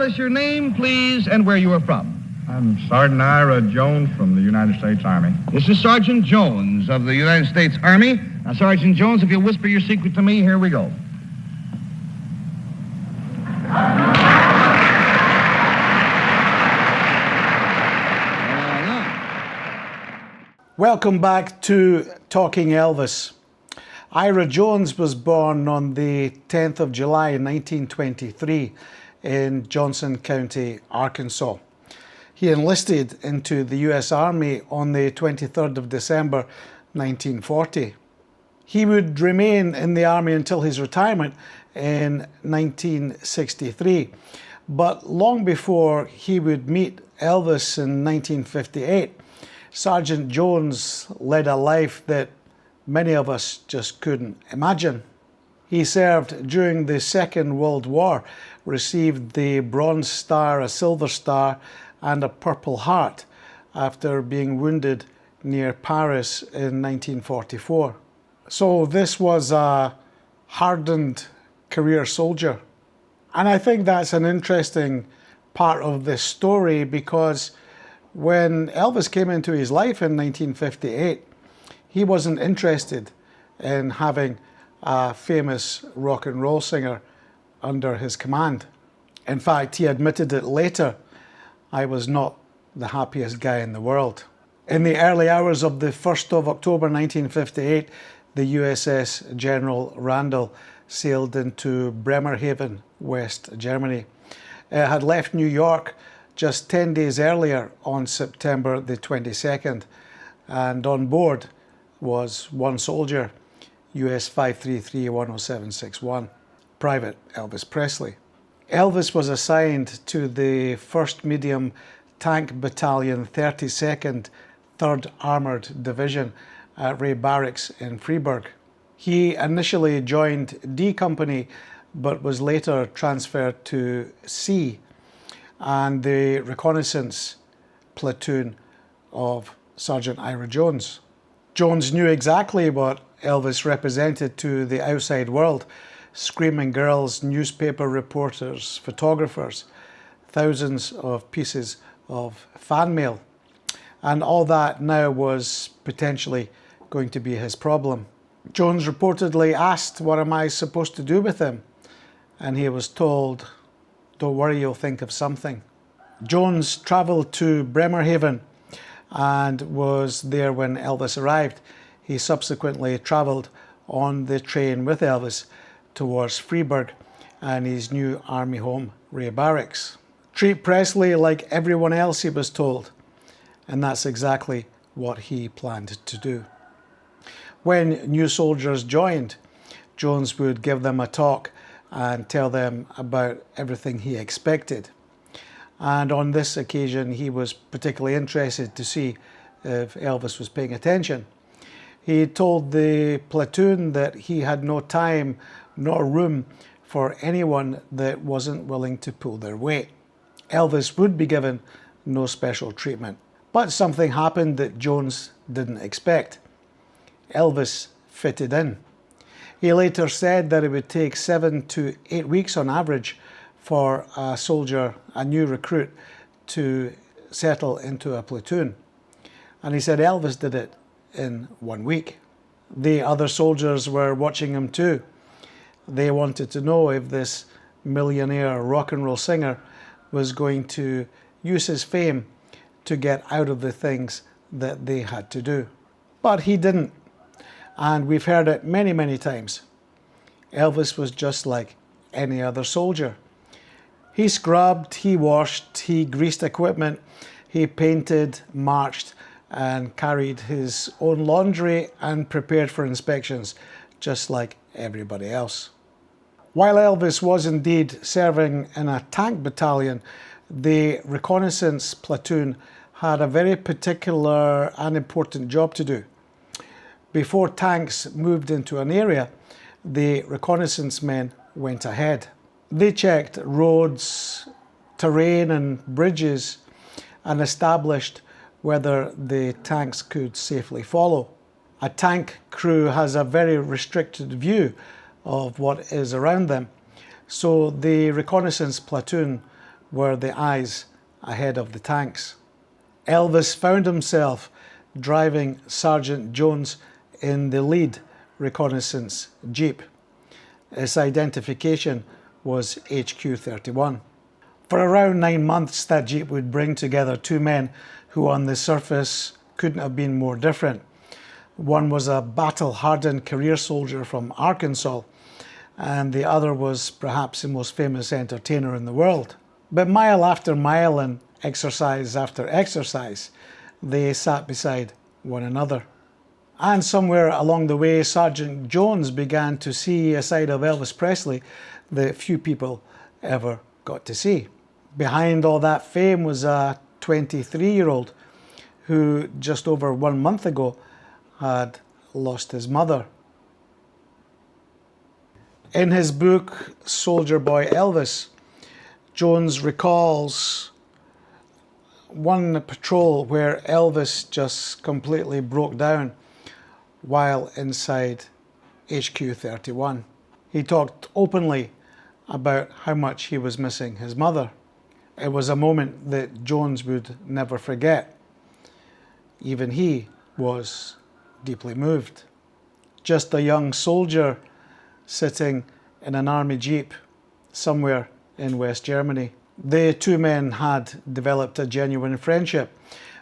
us your name, please, and where you are from. I'm Sergeant Ira Jones from the United States Army. This is Sergeant Jones of the United States Army. Now, Sergeant Jones, if you'll whisper your secret to me, here we go. Welcome back to Talking Elvis. Ira Jones was born on the 10th of July 1923 in Johnson County, Arkansas. He enlisted into the US Army on the 23rd of December 1940. He would remain in the Army until his retirement in 1963, but long before he would meet Elvis in 1958, Sergeant Jones led a life that many of us just couldn't imagine. He served during the Second World War, received the Bronze Star, a Silver Star, and a Purple Heart after being wounded near Paris in 1944. So this was a hardened career soldier. And I think that's an interesting part of this story, because when Elvis came into his life in 1958, he wasn't interested in having a famous rock and roll singer under his command. In fact, he admitted it later: "I was not the happiest guy in the world." In the early hours of the 1st of October 1958, the USS General Randall sailed into Bremerhaven, West Germany. It had left New York just 10 days earlier on September the 22nd, and on board was one soldier, US 533-10761, Private Elvis Presley. Elvis was assigned to the 1st Medium Tank Battalion 32nd 3rd Armoured Division at Ray Barracks in Freiburg. He initially joined D Company, but was later transferred to C and the reconnaissance platoon of Sergeant Ira Jones. Jones knew exactly what Elvis represented to the outside world: screaming girls, newspaper reporters, photographers, thousands of pieces of fan mail. And all that now was potentially going to be his problem. Jones reportedly asked, "What am I supposed to do with him?" And he was told, "Don't worry, you'll think of something." Jones travelled to Bremerhaven and was there when Elvis arrived. He subsequently travelled on the train with Elvis towards Freiburg and his new army home, Ray Barracks. Treat Presley like everyone else, he was told, and that's exactly what he planned to do. When new soldiers joined, Jones would give them a talk and tell them about everything he expected. And on this occasion, he was particularly interested to see if Elvis was paying attention. He told the platoon that he had no time nor room for anyone that wasn't willing to pull their weight. Elvis would be given no special treatment. But something happened that Jones didn't expect. Elvis fitted in. He later said that it would take 7 to 8 weeks on average for a soldier, a new recruit, to settle into a platoon. And he said Elvis did it in 1 week. The other soldiers were watching him too. They wanted to know if this millionaire rock and roll singer was going to use his fame to get out of the things that they had to do. But he didn't. And we've heard it many, many times. Elvis was just like any other soldier. He scrubbed, he washed, he greased equipment, he painted, marched, and carried his own laundry and prepared for inspections, just like everybody else. While Elvis was indeed serving in a tank battalion, the reconnaissance platoon had a very particular and important job to do. Before tanks moved into an area, the reconnaissance men went ahead. They checked roads, terrain and bridges and established whether the tanks could safely follow. A tank crew has a very restricted view of what is around them, so the reconnaissance platoon were the eyes ahead of the tanks. Elvis found himself driving Sergeant Jones in the lead reconnaissance jeep. Its identification was HQ-31. For around 9 months, that jeep would bring together two men who on the surface couldn't have been more different. One was a battle-hardened career soldier from Arkansas, and the other was perhaps the most famous entertainer in the world. But mile after mile and exercise after exercise, they sat beside one another. And somewhere along the way, Sergeant Jones began to see a side of Elvis Presley that few people ever got to see. Behind all that fame was a 23-year-old who just over 1 month ago had lost his mother. In his book, Soldier Boy Elvis, Jones recalls one patrol where Elvis just completely broke down while inside HQ-31. He talked openly about how much he was missing his mother. It was a moment that Jones would never forget. Even he was deeply moved. Just a young soldier sitting in an army jeep somewhere in West Germany. The two men had developed a genuine friendship,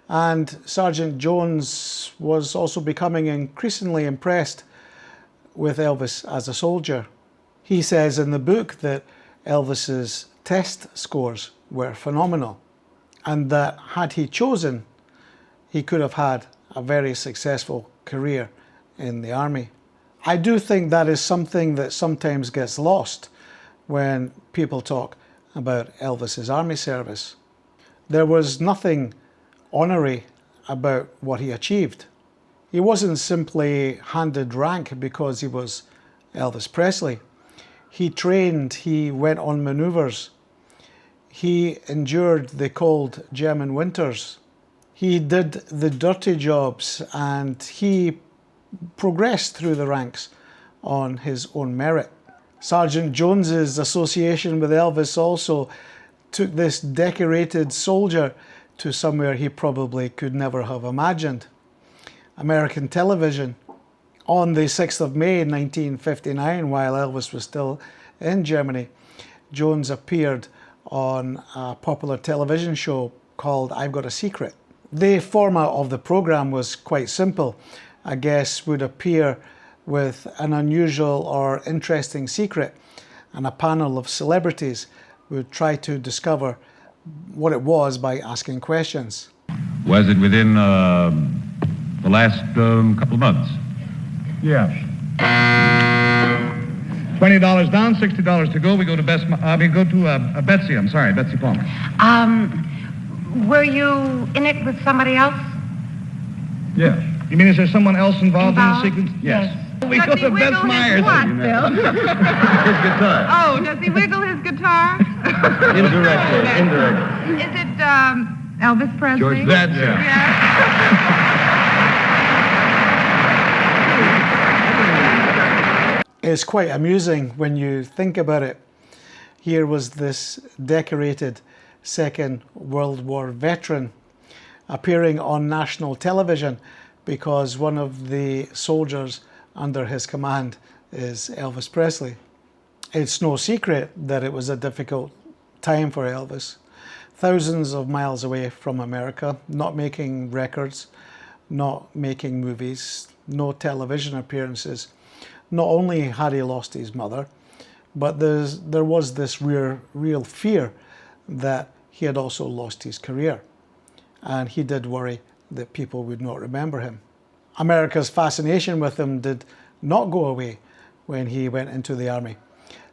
and Sergeant Jones was also becoming increasingly impressed with Elvis as a soldier. He says in the book that Elvis's test scores were phenomenal, and that had he chosen, he could have had a very successful career in the army. I do think that is something that sometimes gets lost when people talk about Elvis's army service. There was nothing honorary about what he achieved. He wasn't simply handed rank because he was Elvis Presley. He trained, he went on maneuvers, he endured the cold German winters, he did the dirty jobs, and he progressed through the ranks on his own merit. Sergeant Jones's association with Elvis also took this decorated soldier to somewhere he probably could never have imagined. American television. On the 6th of May 1959, while Elvis was still in Germany, Jones appeared on a popular television show called I've Got a Secret. The format of the program was quite simple. A guest would appear with an unusual or interesting secret, and a panel of celebrities would try to discover what it was by asking questions. Was it within the last couple of months? Yes. $20 down, $60 to go. We go to Betsy. Betsy Palmer. Were you in it with somebody else? Yes. You mean is there someone else involved in the sequence? Yes. We go to Bess Myers. What, Bill? His guitar. Oh, does he wiggle his guitar? Indirectly. Is it Elvis Presley? George, that's it. It's quite amusing when you think about it. Here was this decorated Second World War veteran appearing on national television because one of the soldiers under his command is Elvis Presley. It's no secret that it was a difficult time for Elvis. Thousands of miles away from America, not making records, not making movies, no television appearances. Not only had he lost his mother, but there was this real fear that he had also lost his career. And he did worry that people would not remember him. America's fascination with him did not go away when he went into the army.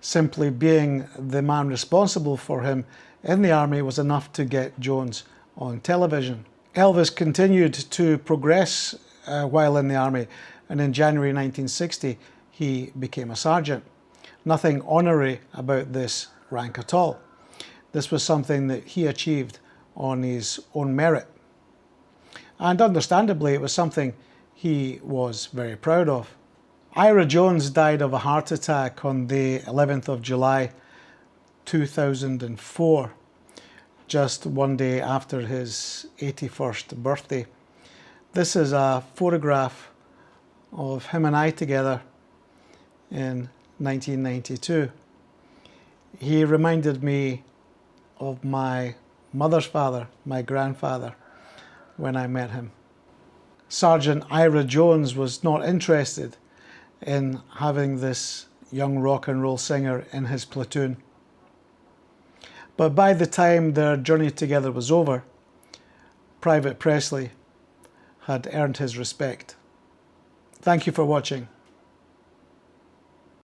Simply being the man responsible for him in the army was enough to get Jones on television. Elvis continued to progress while in the army, and in January 1960, he became a sergeant. Nothing honorary about this rank at all. This was something that he achieved on his own merit. And understandably, it was something he was very proud of. Ira Jones died of a heart attack on the 11th of July 2004. just one day after his 81st birthday. This is a photograph of him and I together in 1992. He reminded me of my mother's father, my grandfather, when I met him. Sergeant Ira Jones was not interested in having this young rock and roll singer in his platoon. But by the time their journey together was over, Private Presley had earned his respect. Thank you for watching.